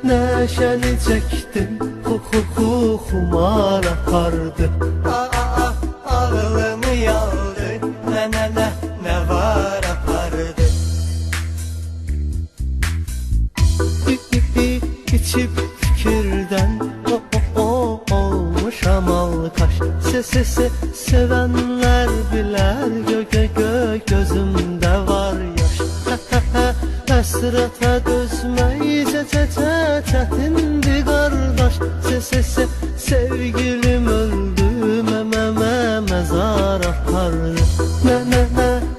Neşəni çəkdim, xumar apardı. Ağlımı yaldı, nə var apardı. İçib fikirdən olmuşam alkaş. Sevənlər bilər, gözümdə var yaş. Həsrətə dözmək çətindir qardaş. Sevgilim öldü, məzar apardı.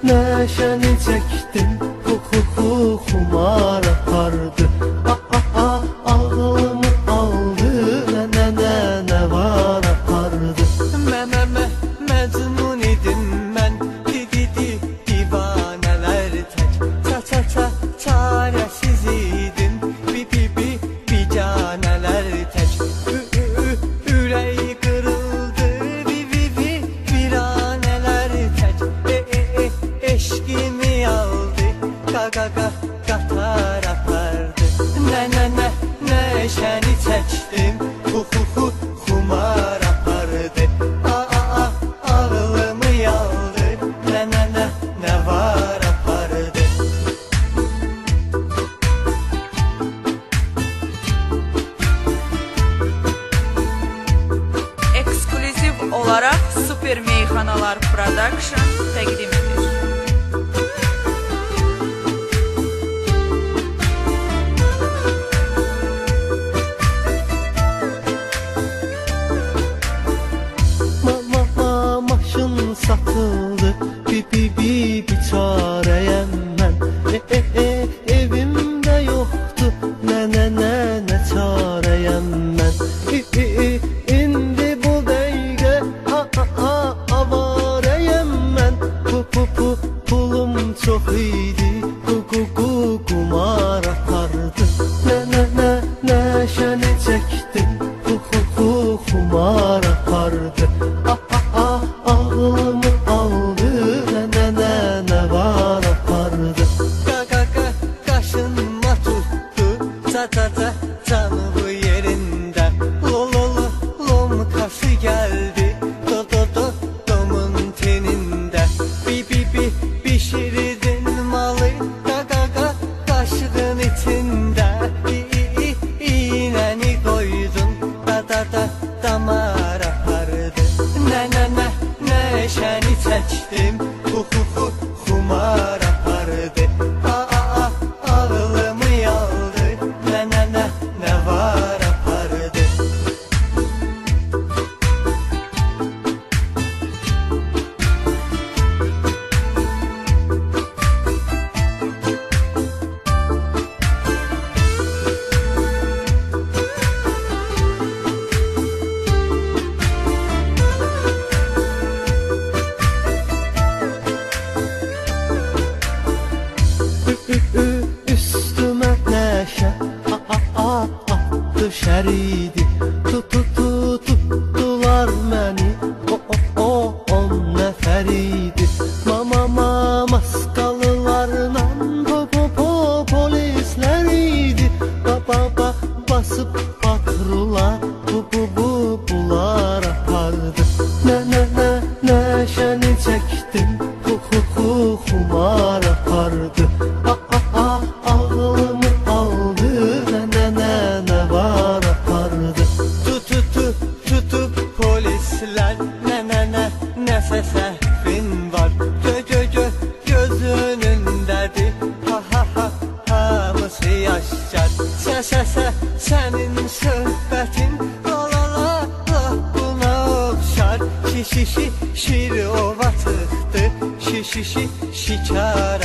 Neşəni çəkdim, xumar apardı. Ağlımı aldı, nə var apardı. Məcnun idim mən, divanələr tək. Çarəsiz idim, bicanələr tək. Ürəyi qırıldı, viranələr tək. Eşqimi aldı, qatar apardı. Neşəni çəkdim, xumar apardı. Ağlımı yaldı, nə var apardı. Eksklüziv olaraq Super Meyxanalar Production təqdim edir. Maşın satıldı, biçarəyəm mən. Evimdə yoxdur, nə çarəyəm mən. İndi bu dəqiqə avarəyəm mən. Pulum çox idi, qumar apardı. Neşəni çəkdim, xumar apardı. Ağlımı aldı, nə var apardı. Qaşınma tutdu, canı bu yerində. Lomkası gəldi, domun tenində. Bişirdin malı, qaşığın içində. İğnəni qoydun, damar apardı. Neşəni çəkdim, xumar apardı. Ağlımı yaldı, nə var apardı. Üstümə nəşə düşəridi. Tutdular məni, on nəfər idi. Maskalılarla polislər idi. Basıb patrula, bunlar apardı. Neşəni çəkdim, xumar apardı. Ağlımı aldı, nə var apardı. Tutup polislər, nəsə səhvin var. Göz önündədir, hamısı yaşar. Sənin söhbətin, buna oxşar. Şir ova çıxdı, şikar